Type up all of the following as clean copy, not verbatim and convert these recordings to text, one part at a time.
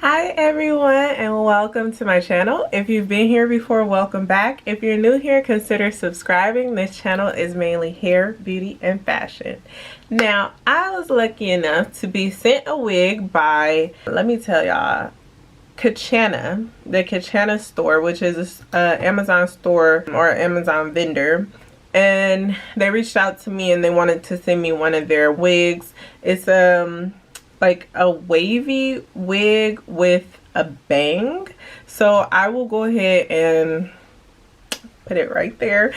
Hi everyone, and welcome to my channel. If you've been here before, welcome back. If you're new here, consider subscribing. This channel is mainly hair, beauty, and fashion. Now, I was lucky enough to be sent a wig by, let me tell y'all, Kachana, the Kachana store, which is an Amazon store or Amazon vendor. And they reached out to me and they wanted to send me one of their wigs. It's like a wavy wig with a bang. So I will go ahead and put it right there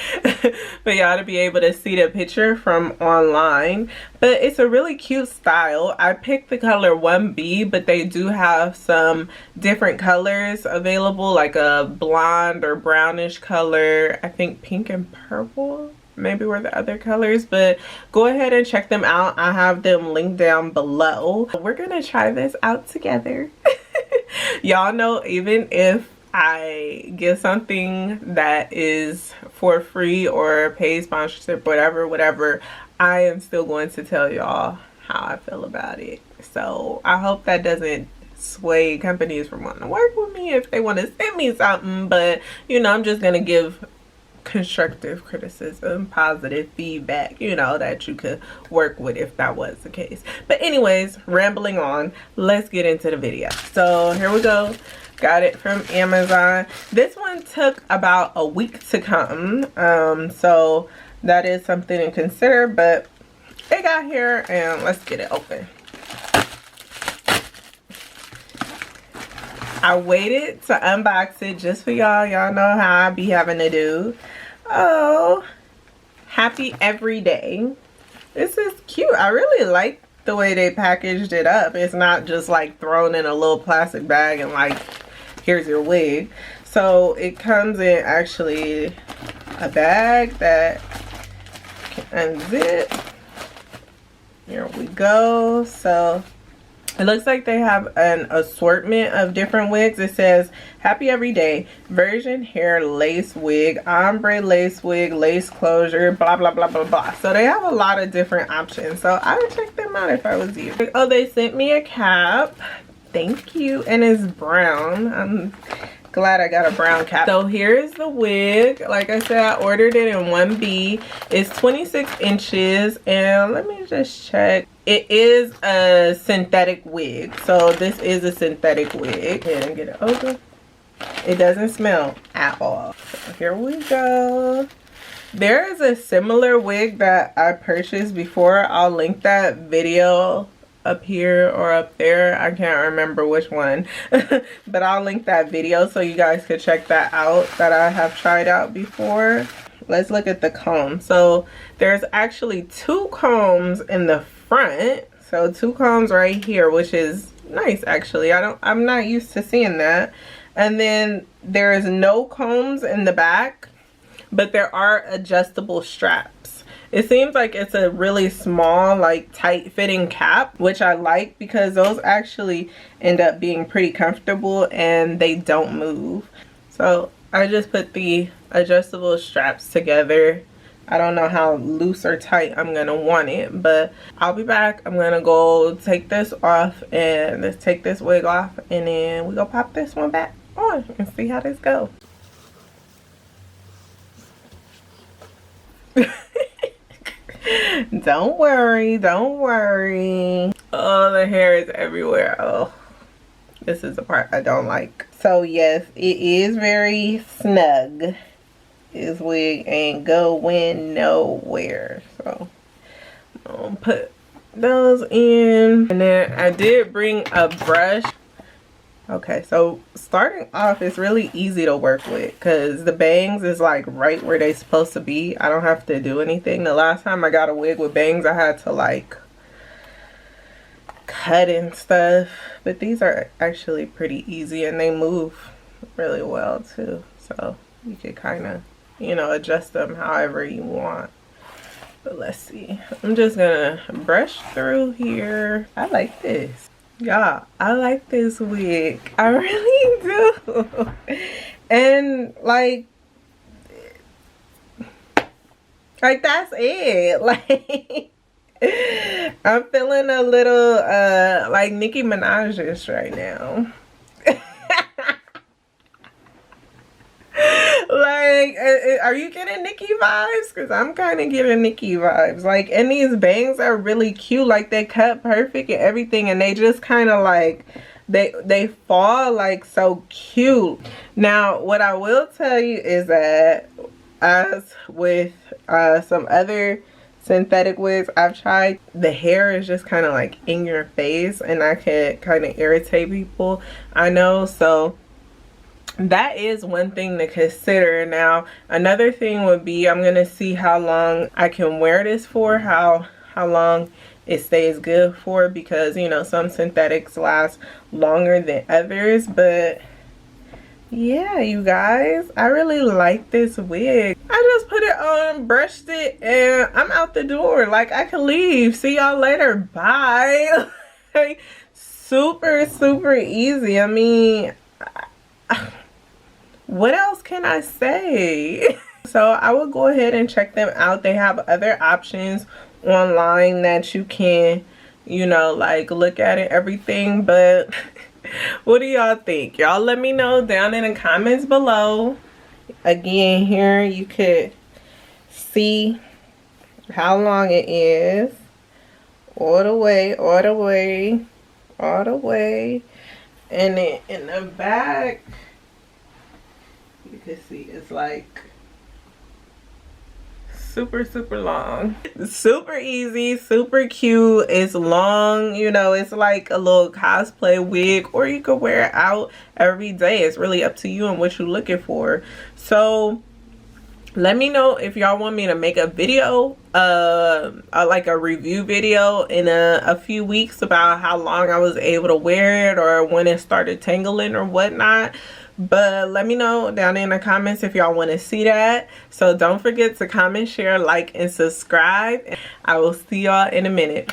for y'all to be able to see the picture from online. But it's a really cute style. I picked the color 1B, but they do have some different colors available, like a blonde or brownish color. I think pink and purple maybe were the other colors, but go ahead and check them out. I have them linked down below. We're gonna try this out together. Y'all know, even if I get something that is for free or paid sponsorship, whatever, I am still going to tell y'all how I feel about it. So I hope that doesn't sway companies from wanting to work with me if they want to send me something, but you know, I'm just gonna give constructive criticism, positive feedback, you know, that you could work with if that was the case. But anyways, rambling on, let's get into the video. So here we go. Got it from Amazon. This one took about a week to come, so that is something to consider, but it got here and let's get it open. I waited to unbox it just for y'all. Y'all know how I be having to do. Oh, happy every day. This is cute. I really like the way they packaged it up. It's not just like thrown in a little plastic bag and like, here's your wig. So it comes in actually a bag that can unzip. Here we go. So it looks like they have an assortment of different wigs. It says happy every day version hair lace wig, ombre lace wig, lace closure, blah blah blah blah blah. So they have a lot of different options, so I would check them out if I was you. Oh, they sent me a cap. Thank you. And it's brown. I'm glad I got a brown cap. So here's the wig. Like I said, I ordered it in 1B. It's 26 inches, and let me just check. It is a synthetic wig. So this is a synthetic wig. Go ahead and get it open. It doesn't smell at all. So here we go. There is a similar wig that I purchased before. I'll link that video up here or up there. I can't remember which one. But I'll link that video so you guys could check that out, that I have tried out before. Let's look at the comb. So there's actually two combs in the front. So two combs right here, which is nice actually. I'm not used to seeing that. And then there is no combs in the back, but there are adjustable straps. It seems like it's a really small, like tight fitting cap, which I like because those actually end up being pretty comfortable and they don't move. So I just put the adjustable straps together. I don't know how loose or tight I'm gonna want it, but I'll be back. I'm gonna go take this off and let's take this wig off, and then we go pop this one back on and see how this goes. Don't worry, don't worry. Oh, the hair is everywhere. Oh, this is the part I don't like. So yes, it is very snug. This wig ain't going nowhere. So I'm gonna put those in, and then I did bring a brush. Okay, so starting off, it's really easy to work with because the bangs is like right where they're supposed to be. I don't have to do anything. The last time I got a wig with bangs, I had to like cut and stuff, but these are actually pretty easy and they move really well too. So you could kind of, you know, adjust them however you want. But let's see. I'm just gonna brush through here. I like this. Y'all, I like this wig. I really do. And like that's it. Like I'm feeling a little like Nicki Minaj-ish right now. Like, are you getting Nicki vibes? Because I'm kind of getting Nicki vibes. Like, and these bangs are really cute. Like, they cut perfect and everything. And they just kind of like, they fall like so cute. Now, what I will tell you is that as with some other synthetic wigs I've tried, the hair is just kind of like in your face, and that can kind of irritate people, I know. So that is one thing to consider. Now, another thing would be, I'm gonna see how long I can wear this for, how long it stays good for, because you know, some synthetics last longer than others. But yeah, you guys, I really like this wig. I just put it on, brushed it, and I'm out the door. Like, I can leave. See y'all later. Bye. Like, super easy. I mean, what else can I say? So I will go ahead and check them out. They have other options online that you can, you know, like look at it, everything. But what do y'all think? Y'all let me know down in the comments below. Again, here you could see how long it is, all the way, and then in the back you can see it's like super long, super easy, super cute. It's long, you know, it's like a little cosplay wig, or you could wear it out every day. It's really up to you and what you're looking for. So let me know if y'all want me to make a video, like a review video in a few weeks about how long I was able to wear it, or when it started tangling or whatnot. But let me know down in the comments if y'all want to see that. So don't forget to comment, share, like, and subscribe. I will see y'all in a minute.